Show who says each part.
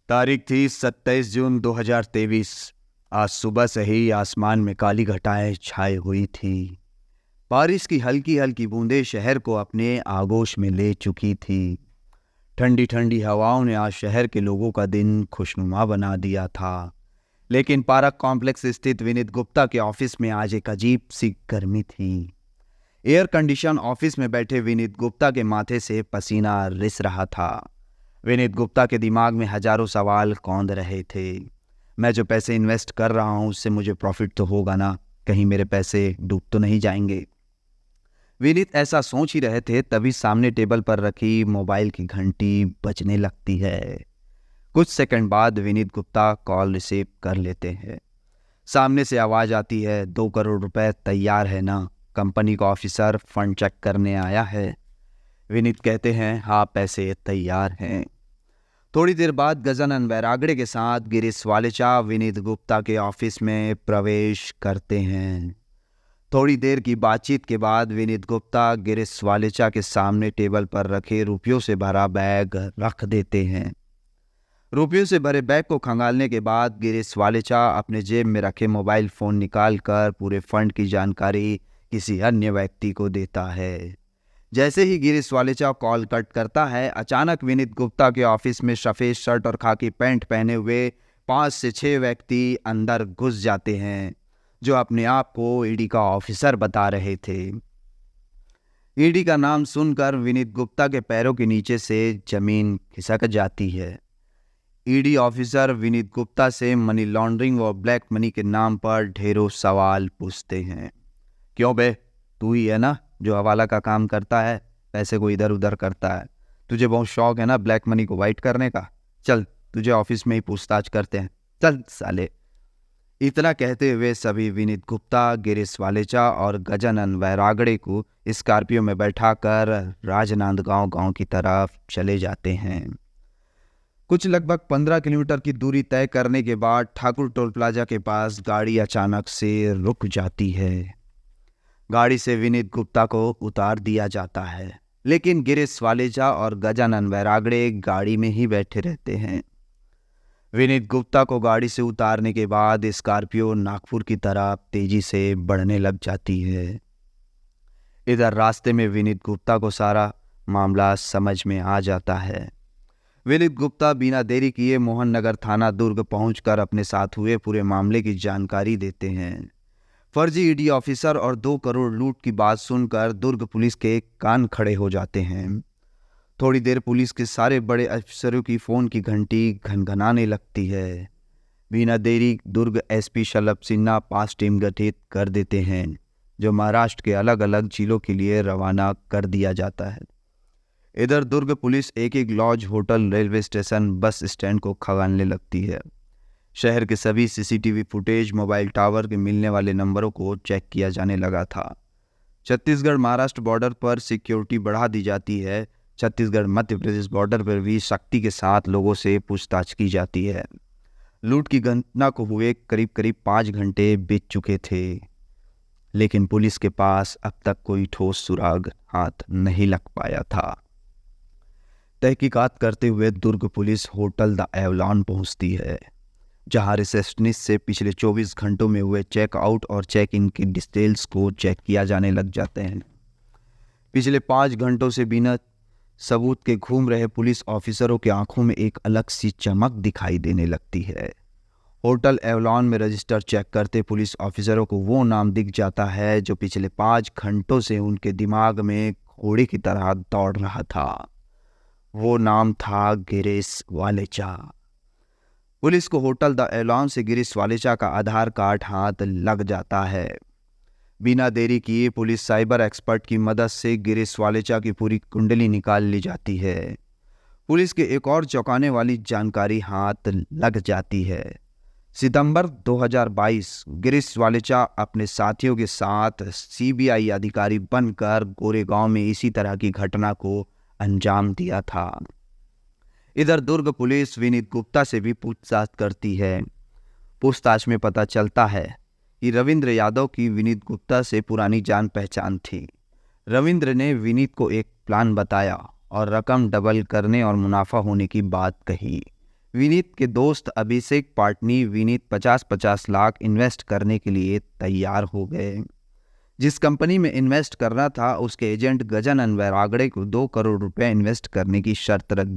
Speaker 1: तारीख थी 27 जून 2023। आज सुबह से ही आसमान में काली घटाएं छाई हुई थी। बारिश की हल्की हल्की बूंदें शहर को अपने आगोश में ले चुकी थी। ठंडी ठंडी हवाओं ने आज शहर के लोगों का दिन खुशनुमा बना दिया था। लेकिन पार्क कॉम्प्लेक्स स्थित विनीत गुप्ता के ऑफिस में आज एक अजीब सी गर्मी थी। एयर कंडीशन ऑफिस में बैठे विनीत गुप्ता के माथे से पसीना रिस रहा था। विनीत गुप्ता के दिमाग में हजारों सवाल कौंध रहे थे। मैं जो पैसे इन्वेस्ट कर रहा हूं उससे मुझे प्रॉफिट तो होगा ना, कहीं मेरे पैसे डूब तो नहीं जाएंगे। विनीत ऐसा सोच ही रहे थे तभी सामने टेबल पर रखी मोबाइल की घंटी बजने लगती है। कुछ सेकंड बाद विनीत गुप्ता कॉल रिसीव कर लेते हैं। सामने से आवाज आती है, 2 करोड़ रुपए तैयार है ना? कंपनी का ऑफिसर फंड चेक करने आया है। विनीत कहते हैं, हाँ पैसे तैयार हैं। थोड़ी देर बाद गजानन बैरागड़े के साथ गिरीश वालेचा विनीत गुप्ता के ऑफिस में प्रवेश करते हैं। थोड़ी देर की बातचीत के बाद विनीत गुप्ता गिरीश वालेचा के सामने टेबल पर रखे रुपयों से भरा बैग रख देते हैं। रुपयों से भरे बैग को खंगालने के बाद गिरीश वालेचा अपने जेब में रखे मोबाइल फोन निकालकर पूरे फंड की जानकारी किसी अन्य व्यक्ति को देता है। जैसे ही गिरीश वालेचा कॉल कट करता है, अचानक विनीत गुप्ता के ऑफिस में सफेद शर्ट और खाकी पैंट पहने हुए 5 से 6 व्यक्ति अंदर घुस जाते हैं, जो अपने आप को ईडी का ऑफिसर बता रहे थे। ईडी का नाम सुनकर विनीत गुप्ता के पैरों के नीचे से जमीन खिसक जाती है। ईडी ऑफिसर विनीत गुप्ता से मनी लॉन्ड्रिंग और ब्लैक मनी के नाम पर ढेरों सवाल पूछते हैं। क्यों बे, तू ही है ना जो हवाला का काम करता है, पैसे को इधर उधर करता है? तुझे बहुत शौक है ना ब्लैक मनी को वाइट करने का? चल तुझे ऑफिस में ही पूछताछ करते हैं, चल साले। इतना कहते हुए सभी विनीत गुप्ता, गिरीश वालेचा और गजानन बैरागड़े को स्कॉर्पियो में बैठाकर राजनांदगांव गांव की तरफ चले जाते हैं। कुछ लगभग 15 किलोमीटर की दूरी तय करने के बाद ठाकुर टोल प्लाजा के पास गाड़ी अचानक से रुक जाती है। गाड़ी से विनीत गुप्ता को उतार दिया जाता है, लेकिन गिरीश वालेचा और गजानन बैरागड़े गाड़ी में ही बैठे रहते हैं। विनीत गुप्ता को गाड़ी से उतारने के बाद स्कॉर्पियो नागपुर की तरफ तेजी से बढ़ने लग जाती है। इधर रास्ते में विनीत गुप्ता को सारा मामला समझ में आ जाता है। विनीत गुप्ता बिना देरी किए मोहन नगर थाना दुर्ग पहुंचकर अपने साथ हुए पूरे मामले की जानकारी देते हैं। फर्जी ईडी ऑफिसर और 2 करोड़ लूट की बात सुनकर दुर्ग पुलिस के कान खड़े हो जाते हैं। थोड़ी देर पुलिस के सारे बड़े अफसरों की फोन की घंटी घनघनाने लगती है। बिना देरी दुर्ग एसपी शलभ सिन्हा 5 टीम गठित कर देते हैं, जो महाराष्ट्र के अलग अलग जिलों के लिए रवाना कर दिया जाता है। इधर दुर्ग पुलिस एक एक lodge, hotel, railway station, bus stand को खंगालने लगती है। शहर के सभी सीसीटीवी फुटेज, मोबाइल टावर के मिलने वाले नंबरों को चेक किया जाने लगा था। छत्तीसगढ़ महाराष्ट्र बॉर्डर पर सिक्योरिटी बढ़ा दी जाती है। छत्तीसगढ़ मध्य प्रदेश बॉर्डर पर भी सख्ती के साथ लोगों से पूछताछ की जाती है। लूट की घटना को हुए करीब करीब 5 घंटे बीत चुके थे, लेकिन पुलिस के पास अब तक कोई ठोस सुराग हाथ नहीं लग पाया था। तहकीकात करते हुए दुर्ग पुलिस होटल द एवलॉन पहुंचती है, जहां रिसेप्शनिस्ट से पिछले 24 घंटों में हुए चेकआउट और चेक इन की डिटेल्स को चेक किया जाने लग जाते हैं। पिछले 5 घंटों से बिना सबूत के घूम रहे पुलिस ऑफिसरों की आंखों में एक अलग सी चमक दिखाई देने लगती है। होटल एवलॉन में रजिस्टर चेक करते पुलिस ऑफिसरों को वो नाम दिख जाता है जो पिछले 5 घंटों से उनके दिमाग में घोड़े की तरह दौड़ रहा था। वो नाम था गिरीश वालेचा। पुलिस को होटल द एवलॉन से गिरीश वालेचा का आधार कार्ड हाथ लग जाता है। बिना देरी किए पुलिस साइबर एक्सपर्ट की मदद से गिरीश वालेचा की पूरी कुंडली निकाल ली जाती है। पुलिस के एक और चौंकाने वाली जानकारी हाथ लग जाती है। सितंबर 2022 गिरीश वालेचा अपने साथियों के साथ सीबीआई अधिकारी बनकर गोरेगांव में इसी तरह की घटना को अंजाम दिया था। इधर दुर्ग पुलिस विनीत गुप्ता से भी पूछताछ करती है। पूछताछ में पता चलता है कि रविंद्र यादव की विनीत गुप्ता से पुरानी जान पहचान थी। रविंद्र ने विनीत को एक प्लान बताया और रकम डबल करने और मुनाफा होने की बात कही। विनीत के दोस्त अभिषेक पाटनी विनीत 50-50 लाख इन्वेस्ट करने के लिए तैयार हो गए। जिस कंपनी में इन्वेस्ट करना था उसके एजेंट गजानन वैरागड़े को 2 करोड़ रुपए इन्वेस्ट करने की शर्त रख दी।